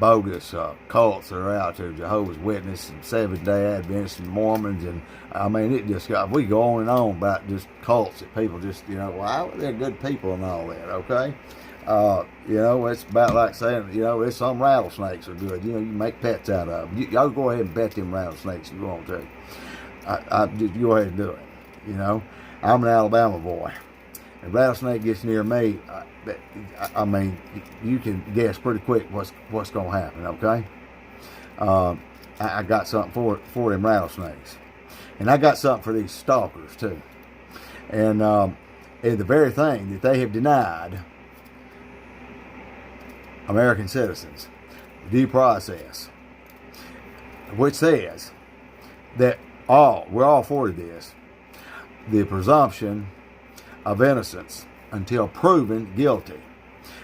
bogus cults that are out there, Jehovah's Witnesses and Seventh-day Adventists and Mormons, and I mean, it just we go on and on about just cults that people just, well, they're good people and all that, okay? It's about like saying, there's some rattlesnakes are good. You make pets out of them. Y'all go ahead and pet them rattlesnakes if you want to. I just go ahead and do it. I'm an Alabama boy. If a rattlesnake gets near me, I mean, you can guess pretty quick what's going to happen, okay? I got something for them rattlesnakes. And I got something for these stalkers, too. And the very thing that they have denied American citizens, due process, which says that we're all for this, the presumption of innocence until proven guilty.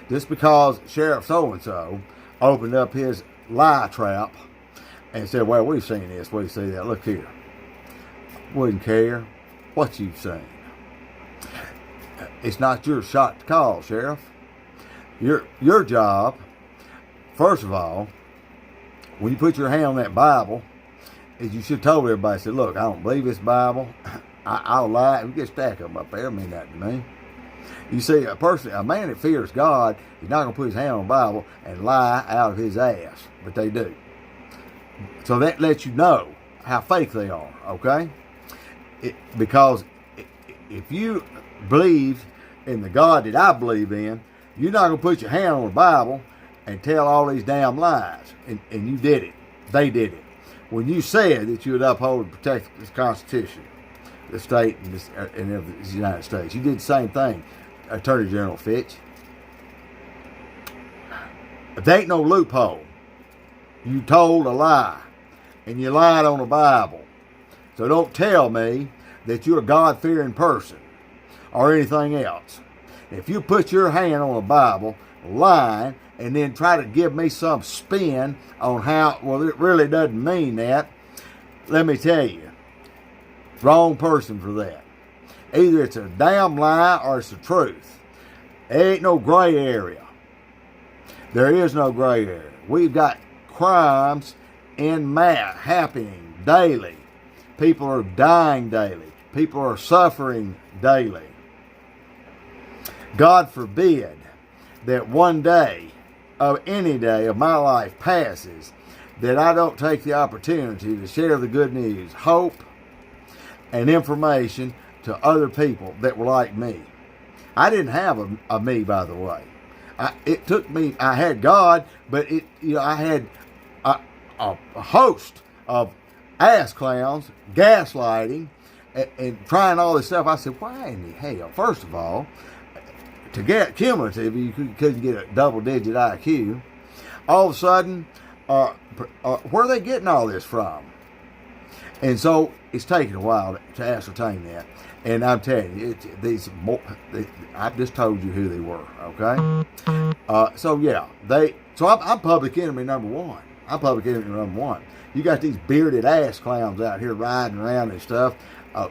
Just because Sheriff so-and-so opened up his lie trap and said, well, we've seen this, we've seen that, look here. Wouldn't care what you've seen. It's not your shot to call, Sheriff. Your job, first of all, when you put your hand on that Bible, is you should have told everybody, said, look, I don't believe this Bible. I'll lie. We get a stack of them up there. I mean that to me. You see, a man that fears God, he's not going to put his hand on the Bible and lie out of his ass. But they do. So that lets you know how fake they are, okay? Because if you believe in the God that I believe in, you're not going to put your hand on the Bible and tell all these damn lies. And you did it. They did it. When you said that you would uphold and protect this Constitution, the state and the United States, you did the same thing, Attorney General Fitch. If there ain't no loophole, you told a lie, and you lied on the Bible. So don't tell me that you're a God-fearing person or anything else. If you put your hand on the Bible, lying, and then try to give me some spin on how, well, it really doesn't mean that, let me tell you, wrong person for that. Either it's a damn lie or it's the truth. There ain't no gray area. There is no gray area. We've got crimes en masse happening daily. People are dying daily. People are suffering daily. God forbid that one day of any day of my life passes that I don't take the opportunity to share the good news, hope, and information to other people that were like me. I didn't have a me, by the way. It took me, I had God, but I had a host of ass clowns, gaslighting, and trying all this stuff. I said, why in the hell? First of all, to get cumulative, you couldn't get a double-digit IQ. All of a sudden, where are they getting all this from? And so it's taken a while to ascertain that. And I'm telling you, I've just told you who they were, okay? So yeah, I'm public enemy number one. I'm public enemy number one. You got these bearded ass clowns out here riding around and stuff.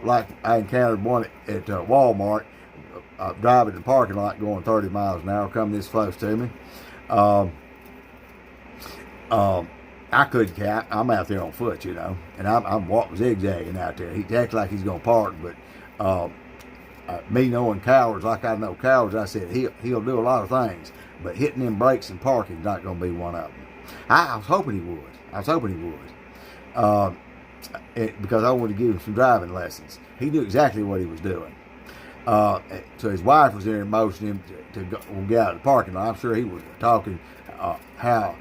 Like I encountered one at Walmart, driving in the parking lot going 30 miles an hour, coming this close to me. I couldn't cap. I'm out there on foot, and I'm walking zigzagging out there. He acts like he's going to park, but me knowing cowards like I know cowards, I said he'll do a lot of things, but hitting them brakes and parking is not going to be one of them. I was hoping he would. Because I wanted to give him some driving lessons. He knew exactly what he was doing. So his wife was in there motioning him to get out of the parking lot. I'm sure he was talking how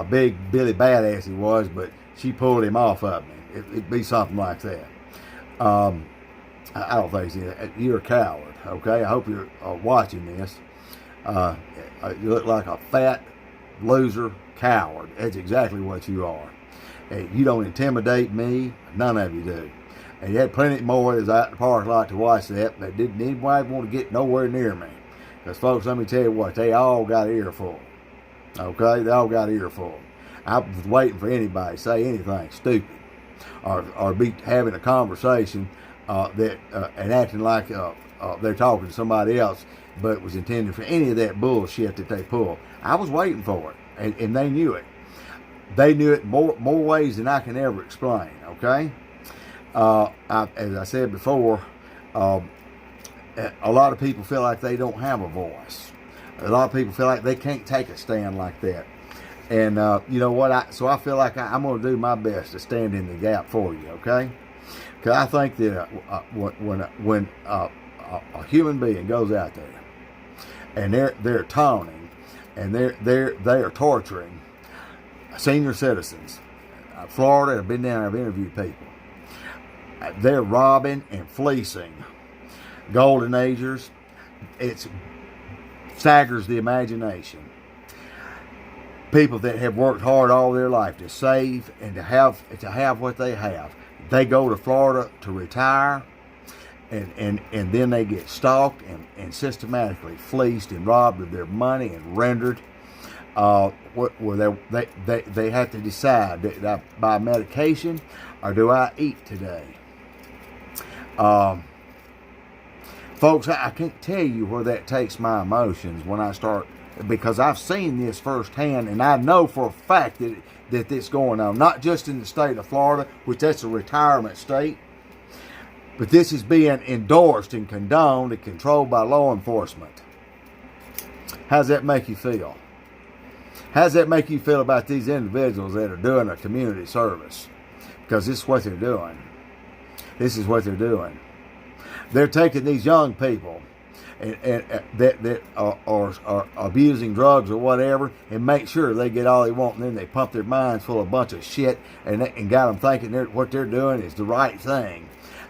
big Billy Badass he was, but she pulled him off of me. It'd be something like that. I don't think you're a coward, okay? I hope you're watching this. You look like a fat loser coward. That's exactly what you are. You don't intimidate me. None of you do. And you had plenty more that was out in the parking lot to watch that, but didn't anybody want to get nowhere near me. Because, folks, let me tell you what, they all got an earful. Okay? They all got an earful. I was waiting for anybody to say anything stupid or be having a conversation and acting like they're talking to somebody else, but it was intended for any of that bullshit that they pull. I was waiting for it, and they knew it. They knew it more ways than I can ever explain. Okay, as I said before, a lot of people feel like they don't have a voice. A lot of people feel like they can't take a stand like that. And you know what? So I feel like I'm going to do my best to stand in the gap for you. Okay, because I think that when a human being goes out there and they're taunting and they are torturing senior citizens. Florida, I've been down there, I've interviewed people. They're robbing and fleecing golden agers. It staggers the imagination. People that have worked hard all their life to save and to have what they have. They go to Florida to retire, and then they get stalked and systematically fleeced and robbed of their money and rendered. Where they have to decide, do I buy medication or do I eat today? Folks, I can't tell you where that takes my emotions when I start, because I've seen this firsthand, and I know for a fact that this going on, not just in the state of Florida, which that's a retirement state, but this is being endorsed and condoned and controlled by law enforcement. How's that make you feel? How does that make you feel about these individuals that are doing a community service? Because this is what they're doing. This is what they're doing. They're taking these young people that are abusing drugs or whatever, and make sure they get all they want, and then they pump their minds full of a bunch of shit and got them thinking what they're doing is the right thing.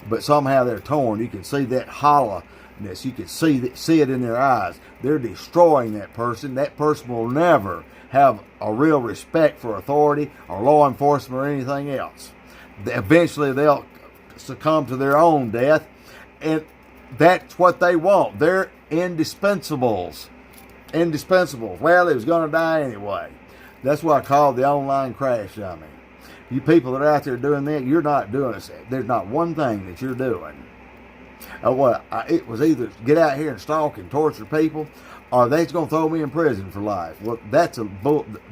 But somehow they're torn. You can see that hollowness. You can see it in their eyes. They're destroying that person. That person will never have a real respect for authority or law enforcement or anything else. Eventually they'll succumb to their own death, and that's what they want. They're indispensables. Well, they was going to die anyway. That's what I call the online crash dummy. You people that are out there doing that, you're not doing it. There's not one thing that you're doing. It was either get out here and stalk and torture people, or they're going to throw me in prison for life. Well, that's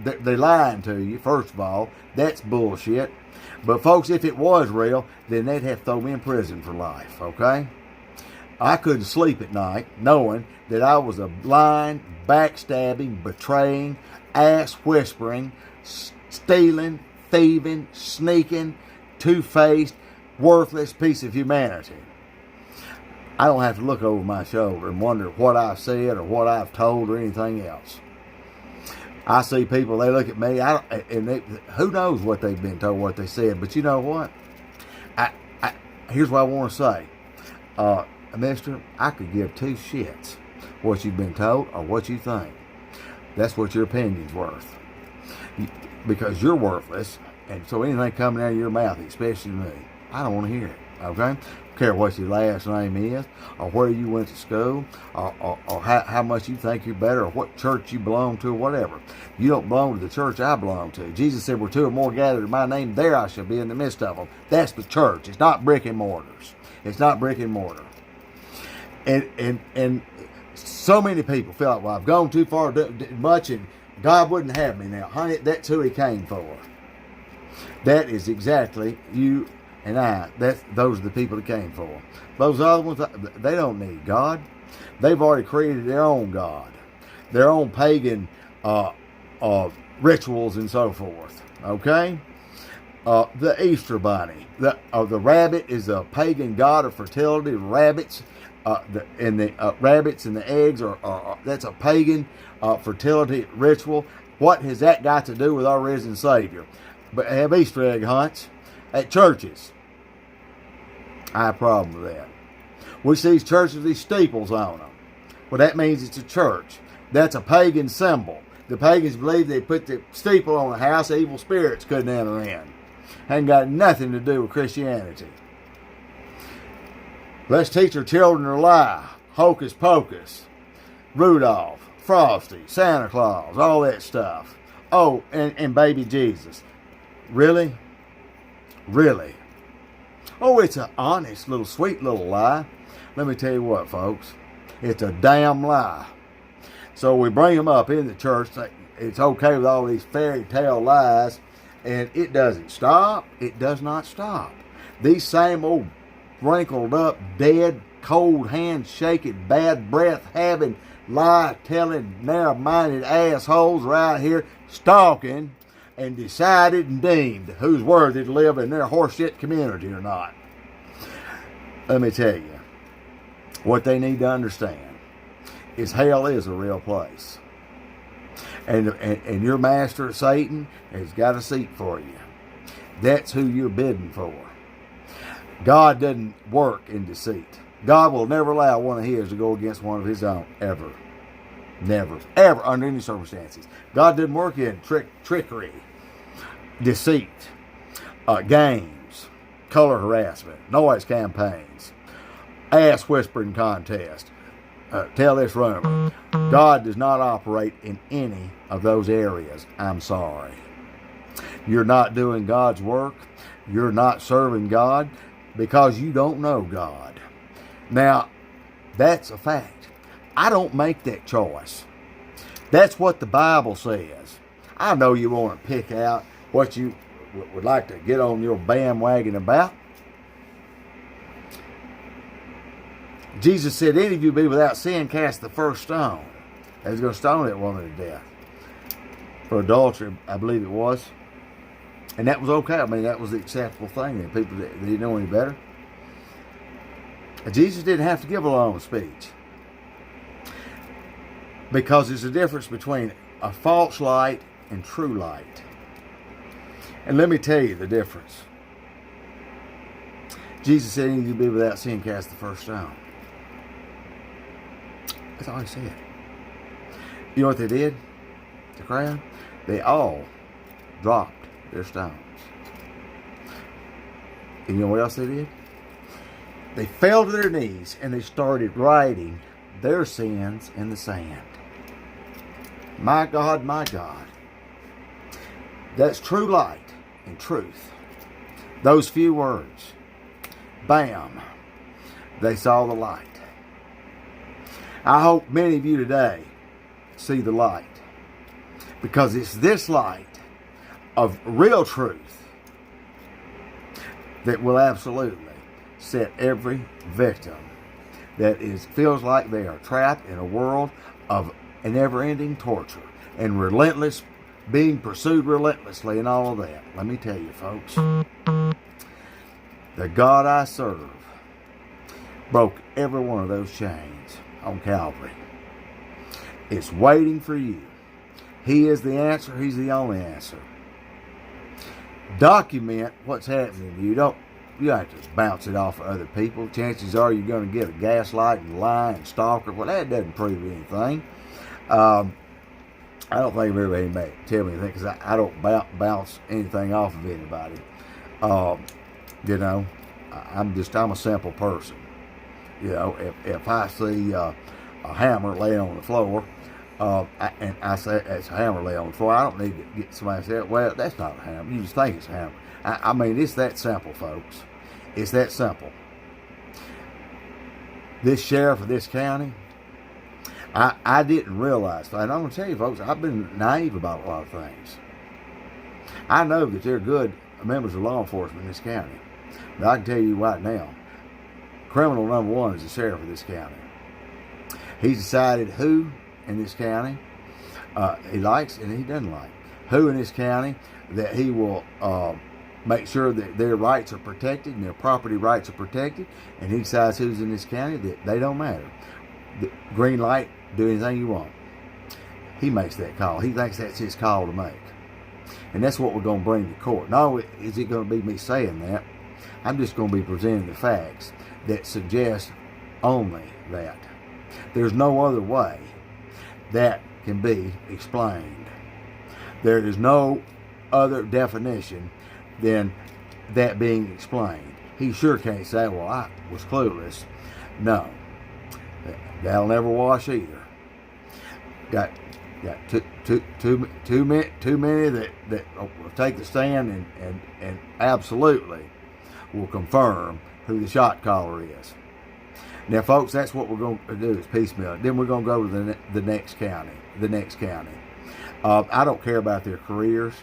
they're lying to you, first of all. That's bullshit. But folks, if it was real, then they'd have to throw me in prison for life, okay? I couldn't sleep at night knowing that I was a lying, backstabbing, betraying, ass-whispering, stealing, thieving, sneaking, two-faced, worthless piece of humanity. I don't have to look over my shoulder and wonder what I've said or what I've told or anything else. I see people, they look at me, who knows what they've been told, what they said. But you know what? Here's what I want to say. Mister, I could give two shits what you've been told or what you think. That's what your opinion's worth. Because you're worthless, and so anything coming out of your mouth, especially me, I don't want to hear it, okay? I don't care what your last name is, or where you went to school, or how much you think you're better, or what church you belong to, or whatever. You don't belong to the church I belong to. Jesus said, where two or more gathered in my name, there I shall be in the midst of them. That's the church. It's not brick and mortars. It's not brick and mortar. And so many people feel like, well, I've gone too far much, and God wouldn't have me now. Honey, that's who he came for. That is exactly you and I. Those are the people he came for. Those other ones, they don't need God. They've already created their own God, their own pagan rituals and so forth. Okay? The Easter bunny. The rabbit is a pagan god of fertility. Rabbits and the eggs are that's a pagan fertility ritual. What has that got to do with our risen Savior? But have Easter egg hunts at churches. I have a problem with that. We see these churches, these steeples on them. Well, that means it's a church. That's a pagan symbol. The pagans believe they put the steeple on a house, evil spirits couldn't enter in. Ain't got nothing to do with Christianity. Let's teach our children to lie. Hocus pocus. Rudolph, Frosty, Santa Claus, all that stuff. Oh, and baby Jesus. Really? Really? Oh, it's an honest little sweet little lie. Let me tell you what, folks. It's a damn lie. So we bring them up in the church. It's okay with all these fairy tale lies. And it doesn't stop. It does not stop. These same old wrinkled up, dead, cold hand shaking, bad breath having, lie telling, narrow minded assholes right here stalking and decided and deemed who's worthy to live in their horseshit community or not. Let me tell you, what they need to understand is hell is a real place. And your master, Satan, has got a seat for you. That's who you're bidding for. God doesn't work in deceit. God will never allow one of his to go against one of his own, ever. Never, ever, under any circumstances. God didn't work in trickery, deceit, games, color harassment, noise campaigns, ass whispering contest. Tell this runner. God does not operate in any of those areas. I'm sorry. You're not doing God's work. You're not serving God because you don't know God. Now, that's a fact. I don't make that choice. That's what the Bible says. I know you want to pick out what you would like to get on your bandwagon about. Jesus said, any of you be without sin, cast the first stone. They was going to stone that woman to death. For adultery, I believe it was. And that was okay. I mean, that was the acceptable thing. And people that didn't know any better. And Jesus didn't have to give a long speech. Because there's a difference between a false light and true light. And let me tell you the difference. Jesus said, any of you be without sin, cast the first stone. That's all he said. You know what they did? The crowd? They all dropped their stones. And you know what else they did? They fell to their knees and they started writing their sins in the sand. My God, my God. That's true light and truth. Those few words. Bam. They saw the light. I hope many of you today see the light. Because it's this light of real truth that will absolutely set every victim that feels like they are trapped in a world of an never-ending torture and being pursued relentlessly and all of that. Let me tell you, folks, the God I serve broke every one of those chains on Calvary. It's waiting for you. He is the answer. He's the only answer. Document what's happening to you. You don't have to bounce it off of other people. Chances are you're going to get a gaslight and lie and stalker. Well, that doesn't prove anything. I don't think I've ever had anybody tell me anything because I don't bounce anything off of anybody. You know, I'm a simple person. You know, if I see a hammer laying on the floor, and I say it's a hammer laying on the floor, I don't need to get somebody to say, well, that's not a hammer. You just think it's a hammer. I mean, it's that simple, folks. It's that simple. This sheriff of this county, I didn't realize, and I'm going to tell you, folks, I've been naive about a lot of things. I know that they're good members of law enforcement in this county. But I can tell you right now, criminal number one is the sheriff of this county. He's decided who in this county he likes and he doesn't like. Who in this county that he will make sure that their rights are protected and their property rights are protected. And he decides who's in this county that they don't matter. The green light, do anything you want. He makes that call. He thinks that's his call to make. And that's what we're going to bring to court. Not only is it going to be me saying that, I'm just going to be presenting the facts that suggest only that. There's no other way that can be explained. There is no other definition than that being explained. He sure can't say, well, I was clueless. No. That'll never wash either. Got too many that will take the stand and absolutely will confirm who the shot caller is. Now, folks, that's what we're going to do is piecemeal. Then we're going to go to the next county. I don't care about their careers.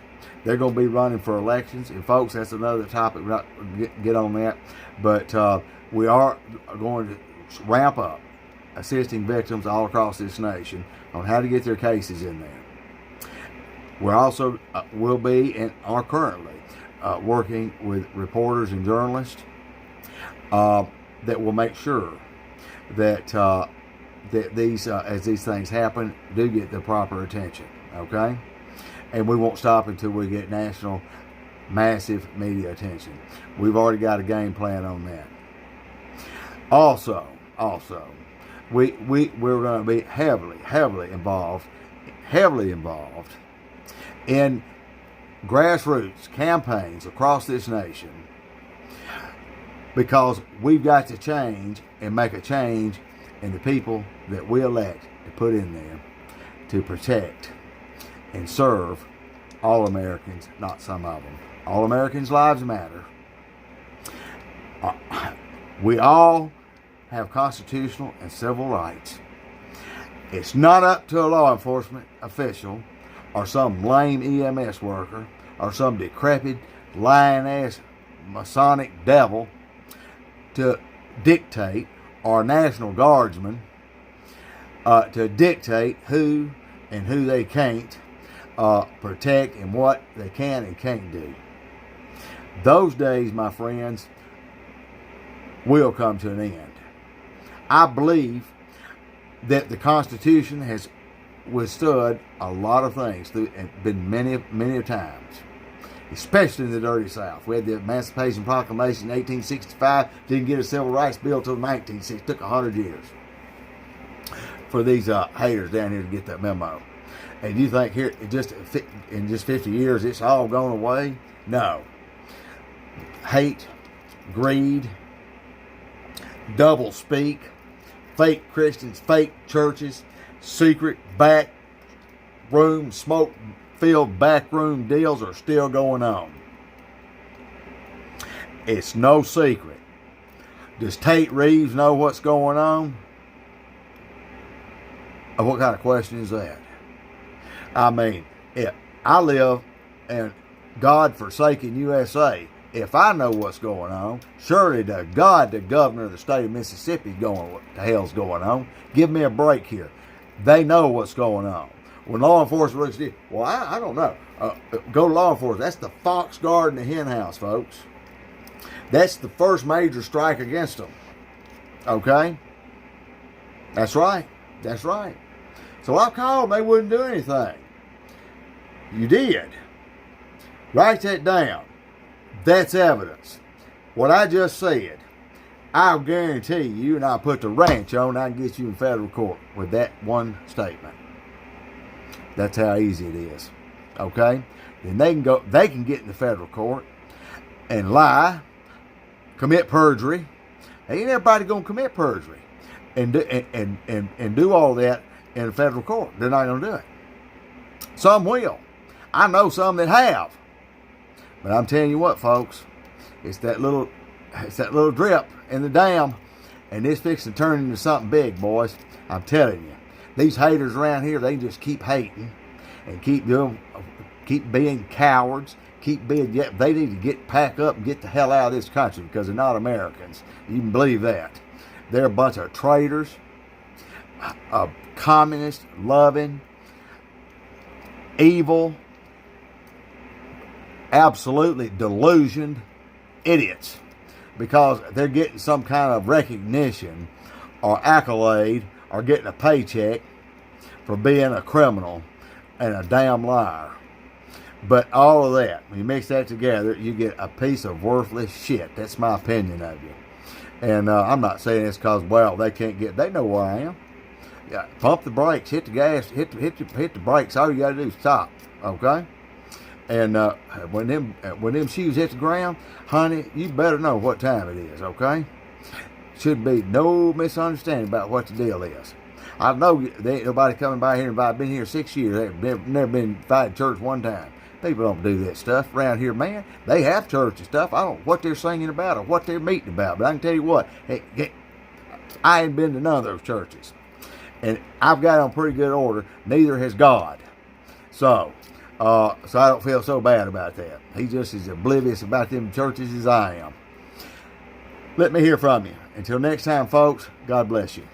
They're going to be running for elections. And, folks, that's another topic. We're not get on that. But we are going to ramp up assisting victims all across this nation on how to get their cases in there. We're also will be and are currently working with reporters and journalists that will make sure that that these as these things happen do get the proper attention. Okay, and we won't stop until we get national, massive media attention. We've already got a game plan on that. Also, we're going to be heavily involved in grassroots campaigns across this nation, because we've got to change and make a change in the people that we elect to put in there to protect and serve all Americans, not some of them. All Americans' lives matter. We all have constitutional and civil rights. It's not up to a law enforcement official or some lame EMS worker or some decrepit, lying-ass Masonic devil to dictate, or National Guardsmen to dictate who and who they can't protect and what they can and can't do. Those days, my friends, will come to an end. I believe that the Constitution has withstood a lot of things, and been many times, especially in the dirty South. We had the Emancipation Proclamation in 1865, didn't get a Civil Rights Bill until 1960. It took 100 years for these haters down here to get that memo. And you think here, in just 50 years, it's all gone away? No. Hate, greed, double speak, fake Christians, fake churches, secret back room, smoke-filled backroom deals are still going on. It's no secret. Does Tate Reeves know what's going on? What kind of question is that? I mean, if I live in God-forsaken USA, if I know what's going on, surely to God, the governor of the state of Mississippi is going, what the hell's going on? Give me a break here. They know what's going on. When law enforcement looks at it, well, I don't know. Go to law enforcement. That's the fox guard in the hen house, folks. That's the first major strike against them. Okay? That's right. That's right. So I called them. They wouldn't do anything. You did. Write that down. That's evidence. What I just said, I'll guarantee you, and I'll put the ranch on, I can get you in federal court with that one statement. That's how easy it is. Okay? Then they can get in the federal court and lie, commit perjury. Ain't everybody gonna commit perjury and do all that in a federal court. They're not gonna do it. Some will. I know some that have. But I'm telling you what, folks, it's that little drip in the dam, and it's fixing to turn into something big, boys. I'm telling you. These haters around here, they just keep hating and keep being cowards, they need to pack up and get the hell out of this country, because they're not Americans. You can believe that. They're a bunch of traitors, communist loving, evil, absolutely delusioned idiots, because they're getting some kind of recognition or accolade or getting a paycheck for being a criminal and a damn liar. But all of that, when you mix that together, you get a piece of worthless shit. That's my opinion of you. And I'm not saying this because, well, they know where I am. Yeah, pump the brakes, hit the gas, hit the brakes. All you got to do is stop, okay? And when them shoes hit the ground, honey, you better know what time it is, okay? Should be no misunderstanding about what the deal is. I know there ain't nobody coming by here, and I've been here 6 years. They've never been invited to church one time. People don't do that stuff around here, man. They have church and stuff. I don't know what they're singing about or what they're meeting about, but I can tell you what, I ain't been to none of those churches. And I've got on pretty good order. Neither has God. So I don't feel so bad about that. He's just as oblivious about them churches as I am. Let me hear from you. Until next time, folks, God bless you.